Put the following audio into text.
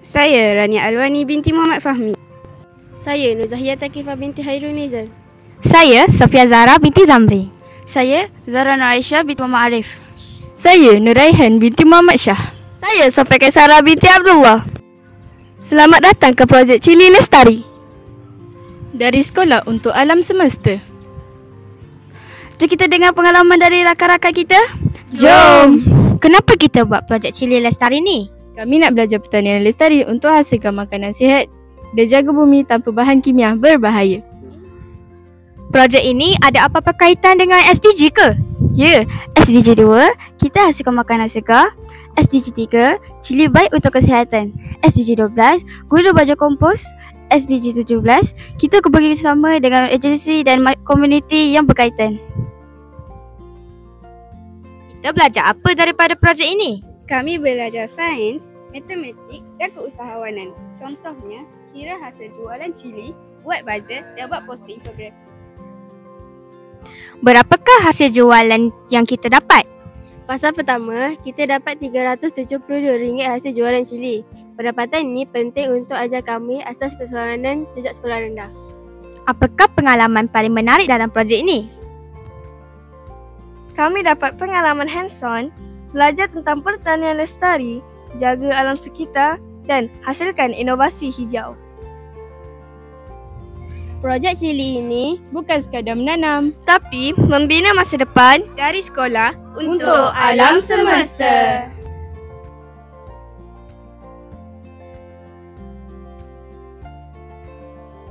Saya Rania Alwani binti Muhammad Fahmi. Saya Nur Zahia Takifah binti Hairul Nizal. Saya Sofia Zahra binti Zamri. Saya Zahra Nur Aisyah binti Muhammad Arif. Saya Nur Raihan binti Muhammad Shah. Saya Sofia Kaisara binti Abdullah. Selamat datang ke projek Cili Lestari dari Sekolah untuk Alam Semesta. Jom kita dengar pengalaman dari rakan-rakan kita. Jom! Kenapa kita buat projek Cili Lestari ni? Kami nak belajar pertanian lestari untuk hasilkan makanan sihat dan jaga bumi tanpa bahan kimia berbahaya. Projek ini ada apa-apa kaitan dengan SDG ke? Ya, SDG 2, kita hasilkan makanan segar. SDG 3, cili baik untuk kesihatan. SDG 12, guna baju kompos. SDG 17, kita bekerjasama dengan agensi dan komuniti yang berkaitan. Kita belajar apa daripada projek ini? Kami belajar sains, matematik dan keusahawanan. Contohnya, kira hasil jualan cili, buat bajet dan buat poster infografi. Berapakah hasil jualan yang kita dapat? Fasa pertama, kita dapat RM372 hasil jualan cili. Pendapatan ini penting untuk ajar kami asas keseluruhan sejak sekolah rendah. Apakah pengalaman paling menarik dalam projek ini? Kami dapat pengalaman hands-on, belajar tentang pertanian lestari, jaga alam sekitar dan hasilkan inovasi hijau. Projek cili ini Bukan sekadar menanam, tapi membina masa depan dari sekolah untuk alam semesta.